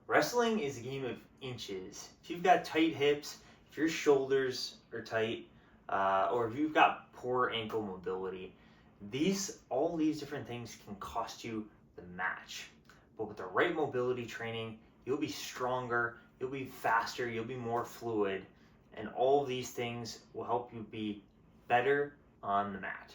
Wrestling is a game of inches. If you've got tight hips, if your shoulders are tight, or if you've got poor ankle mobility, all these different things can cost you the match. But with the right mobility training, you'll be stronger, you'll be faster, you'll be more fluid, and all of these things will help you be better on the mat.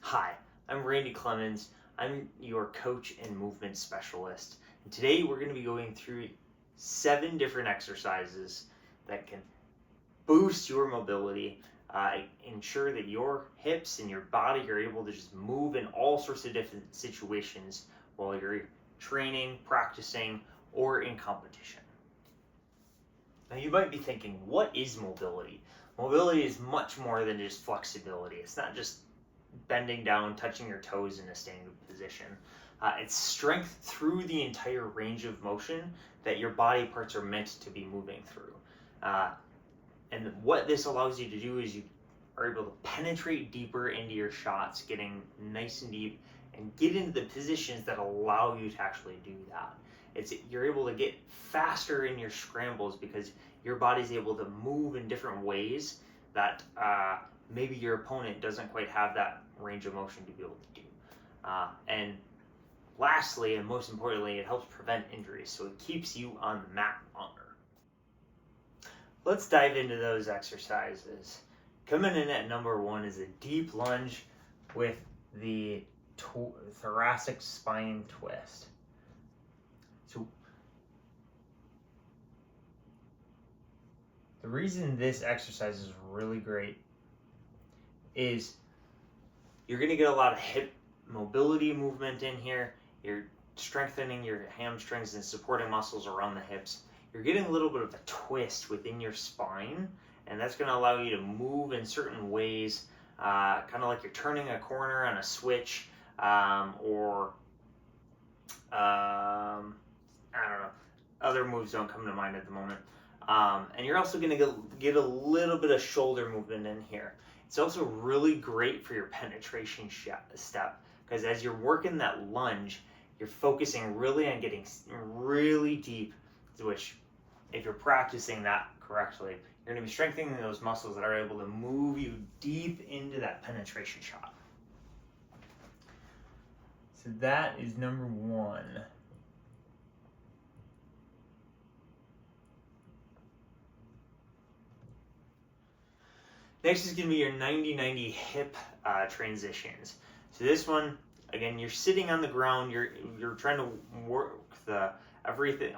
Hi, I'm Randy Clemens. I'm your coach and movement specialist. And today we're going to be going through 7 different exercises that can boost your mobility, ensure that your hips and your body are able to just move in all sorts of different situations while you're training, practicing, or in competition. Now you might be thinking, what is mobility? Mobility is much more than just flexibility. It's not just bending down, touching your toes in a standing position. It's strength through the entire range of motion that your body parts are meant to be moving through. And what this allows you to do is you are able to penetrate deeper into your shots, getting nice and deep, and get into the positions that allow you to actually do that. You're able to get faster in your scrambles because your body's able to move in different ways that maybe your opponent doesn't quite have that range of motion to be able to do. And lastly, and most importantly, it helps prevent injuries, so it keeps you on the mat longer. Let's dive into those exercises. Coming in at number 1 is a deep lunge with the thoracic spine twist. So the reason this exercise is really great is you're going to get a lot of hip mobility movement in here. You're strengthening your hamstrings and supporting muscles around the hips. You're getting a little bit of a twist within your spine, and that's going to allow you to move in certain ways, kind of like you're turning a corner on a switch, or I don't know, other moves don't come to mind at the moment. And you're also going to get a little bit of shoulder movement in here. It's also really great for your penetration step, because as you're working that lunge, you're focusing really on getting really deep, which if you're practicing that correctly, you're going to be strengthening those muscles that are able to move you deep into that penetration shot. So that is number 1. Next is going to be your 90-90 hip transitions. So this one, again, you're sitting on the ground. You're trying to work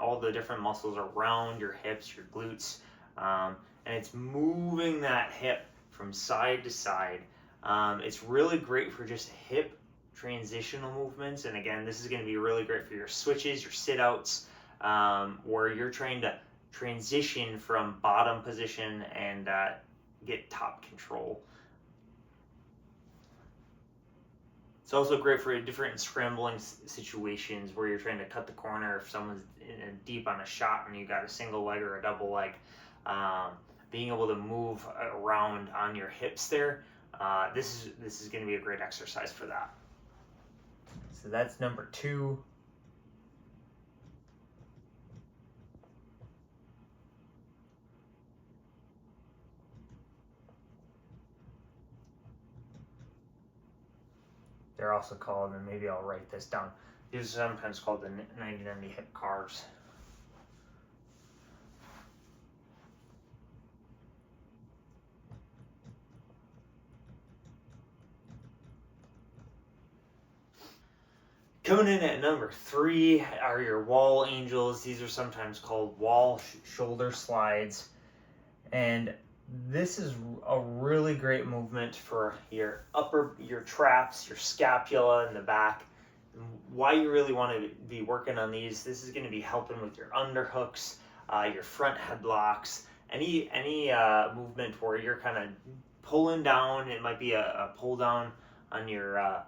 all the different muscles around your hips, your glutes, and it's moving that hip from side to side. It's really great for just hip transitional movements, and again, this is going to be really great for your switches, your sit-outs, where you're trying to transition from bottom position and get top control. It's also great for different scrambling situations where you're trying to cut the corner if someone's deep on a shot and you got a single leg or a double leg. Being able to move around on your hips there, this is going to be a great exercise for that. So that's number 2. They're also called, and maybe I'll write this down, these are sometimes called the 90-90 hip carves. Coming in at number 3 are your wall angels. These are sometimes called wall shoulder slides. And this is a really great movement for your traps, your scapula in the back. Why you really want to be working on these, this is going to be helping with your underhooks, your front headlocks, any movement where you're kind of pulling down. It might be a pull down on your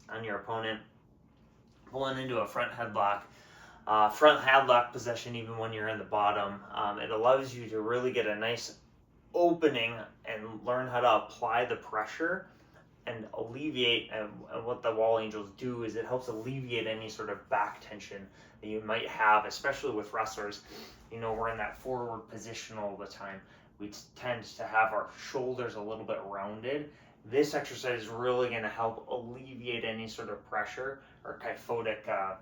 opponent, pulling into a front headlock. Front headlock position, even when you're in the bottom, it allows you to really get a nice opening and learn how to apply the pressure and alleviate, and what the wall angels do is it helps alleviate any sort of back tension that you might have, especially with wrestlers. We're in that forward position all the time. We tend to have our shoulders a little bit rounded. This exercise is really going to help alleviate any sort of pressure or kyphosis.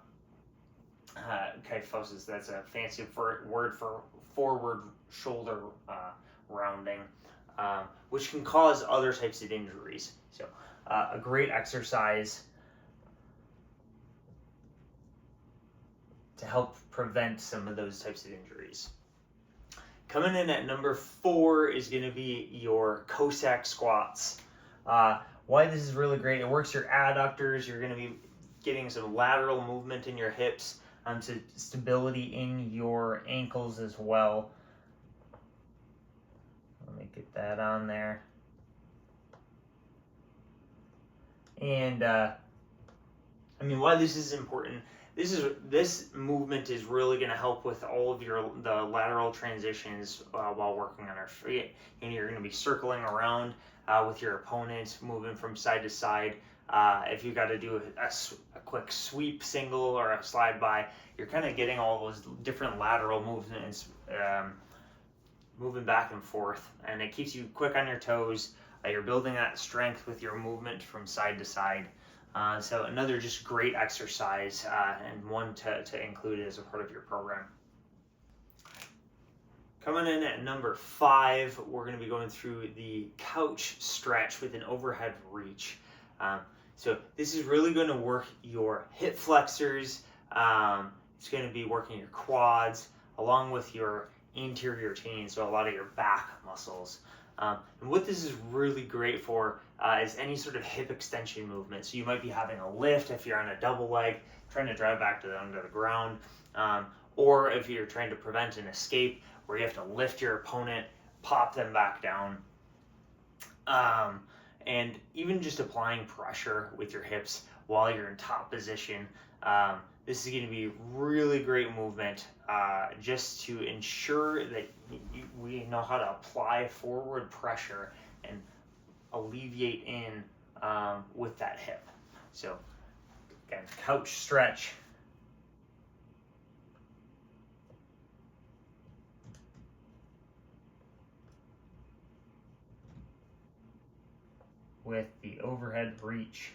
That's a fancy word for forward shoulder rounding, which can cause other types of injuries. So a great exercise to help prevent some of those types of injuries. Coming in at number 4 is going to be your Cossack squats. Why this is really great, it works your adductors. You're going to be getting some lateral movement in your hips, to stability in your ankles as well. Let me get that on there. And why this is important, this movement is really going to help with all of the lateral transitions while working on our feet. And you're going to be circling around with your opponent, moving from side to side. If you got to do a quick sweep single or a slide by, you're kind of getting all those different lateral movements, moving back and forth, and it keeps you quick on your toes. You're building that strength with your movement from side to side. So another just great exercise, and one to include as a part of your program. Coming in at number 5, we're going to be going through the couch stretch with an overhead reach. So this is really going to work your hip flexors. It's going to be working your quads along with your anterior chain, so a lot of your back muscles. And what this is really great for is any sort of hip extension movement. So you might be having a lift if you're on a double leg, trying to drive back under the ground, or if you're trying to prevent an escape where you have to lift your opponent, pop them back down. And even just applying pressure with your hips while you're in top position. This is going to be really great movement just to ensure that we know how to apply forward pressure and alleviate in with that hip. So again, couch stretch. With the overhead reach.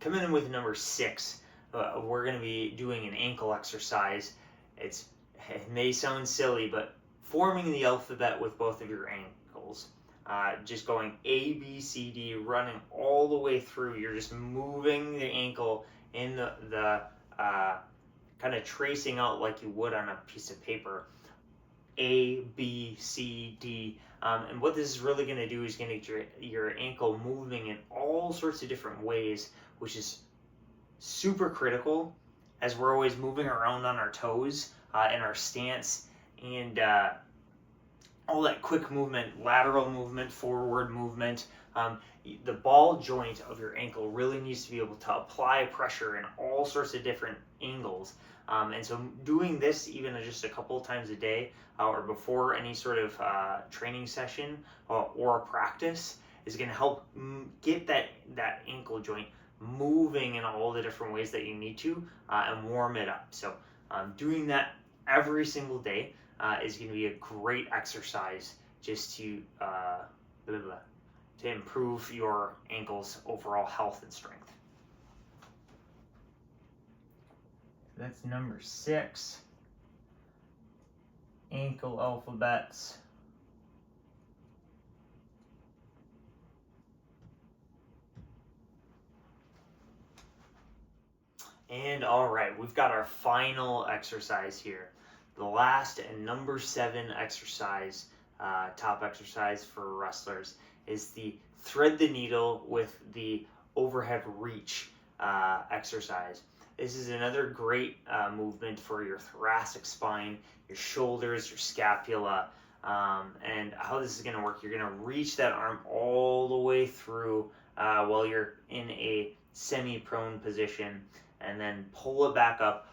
Coming in with number 6, we're going to be doing an ankle exercise. It may sound silly, but forming the alphabet with both of your ankles. Just going A, B, C, D, running all the way through. You're just moving the ankle in the kind of tracing out like you would on a piece of paper. A, B, C, D. And what this is really going to do is going to get your ankle moving in all sorts of different ways, which is super critical as we're always moving around on our toes in our stance, and all that quick movement, lateral movement, forward movement. The ball joint of your ankle really needs to be able to apply pressure in all sorts of different angles. And so doing this even just a couple of times a day or before any sort of training session or practice is going to help get that ankle joint moving in all the different ways that you need to and warm it up. So doing that every single day is going to be a great exercise just to improve your ankle's overall health and strength. That's number 6. Ankle alphabets. And all right, we've got our final exercise here. The last and number 7 exercise, top exercise for wrestlers, is the thread the needle with the overhead reach exercise. This is another great movement for your thoracic spine, your shoulders, your scapula. And how this is going to work, you're going to reach that arm all the way through while you're in a semi-prone position, and then pull it back up,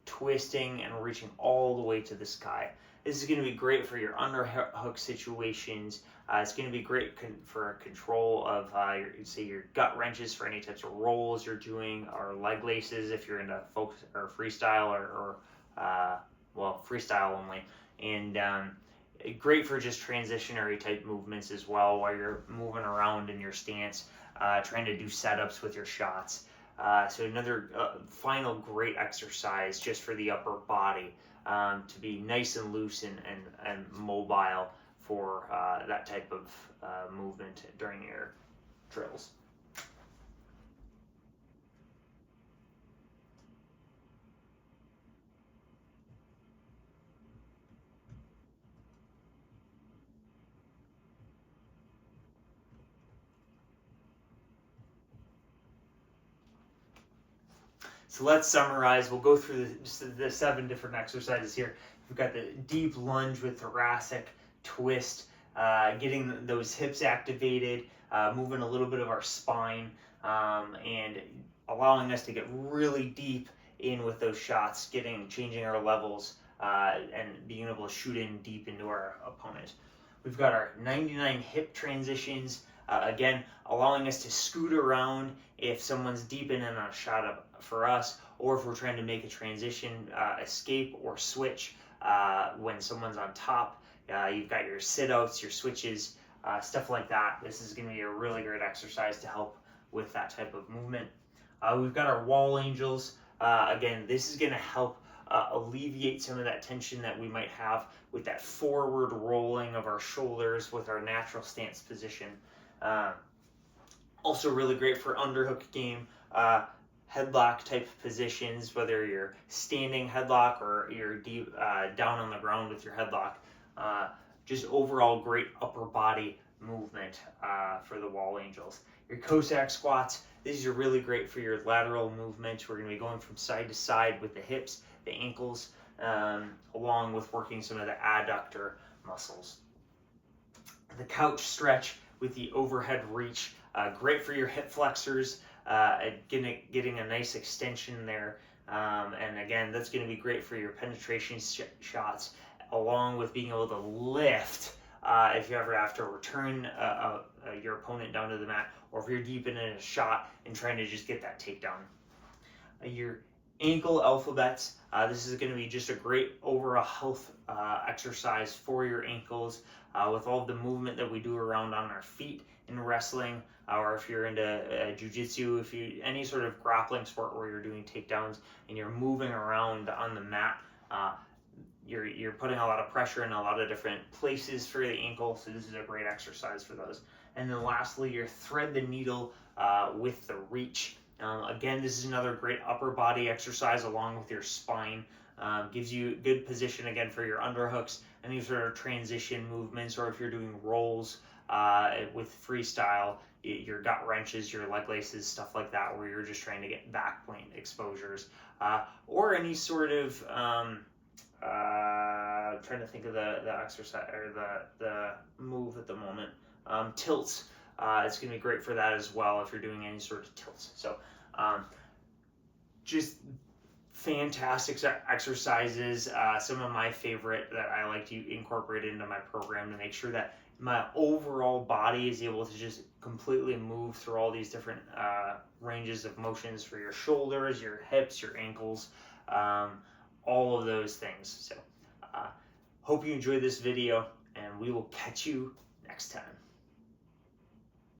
twisting and reaching all the way to the sky. This is going to be great for your underhook situations. It's going to be great for control of your gut wrenches for any types of rolls you're doing, or leg laces if you're into folk or freestyle or freestyle only. And great for just transitionary type movements as well, while you're moving around in your stance, trying to do setups with your shots. So another final great exercise just for the upper body, to be nice and loose and mobile for that type of movement during your drills. So let's summarize. We'll go through the 7 different exercises here. We've got the deep lunge with thoracic twist, getting those hips activated, moving a little bit of our spine, and allowing us to get really deep in with those shots, changing our levels, and being able to shoot in deep into our opponent. We've got our 99 hip transitions, again, allowing us to scoot around if someone's deep in a shot for us, or if we're trying to make a transition, escape or switch when someone's on top. You've got your sit-outs, your switches, stuff like that. This is going to be a really great exercise to help with that type of movement. We've got our wall angels. Again, this is going to help alleviate some of that tension that we might have with that forward rolling of our shoulders with our natural stance position. Also really great for underhook game, headlock type positions, whether you're standing headlock or you're deep down on the ground with your headlock. Just overall great upper body movement for the wall angels. Your Cossack squats, these are really great for your lateral movement. We're going to be going from side to side with the hips, the ankles, along with working some of the adductor muscles. The couch stretch with the overhead reach, great for your hip flexors, getting a nice extension there. And again, that's going to be great for your penetration shots, along with being able to lift if you ever have to return your opponent down to the mat, or if you're deep in a shot and trying to just get that takedown. Your ankle alphabets, this is going to be just a great overall health exercise for your ankles, with all the movement that we do around on our feet in wrestling, or if you're into jiu-jitsu, any sort of grappling sport where you're doing takedowns and you're moving around on the mat, you're putting a lot of pressure in a lot of different places for the ankle, so this is a great exercise for those. And then lastly, your thread the needle with the reach. Again, this is another great upper body exercise along with your spine. Gives you good position again for your underhooks, any sort of transition movements, or if you're doing rolls with freestyle, your gut wrenches, your leg laces, stuff like that, where you're just trying to get back plane exposures, or any sort of trying to think of the exercise or the move at the moment. Tilts, it's going to be great for that as well if you're doing any sort of tilts. So just fantastic exercises, some of my favorite that I like to incorporate into my program to make sure that my overall body is able to just completely move through all these different ranges of motions for your shoulders, your hips, your ankles, all of those things. So hope you enjoyed this video, and we will catch you next time.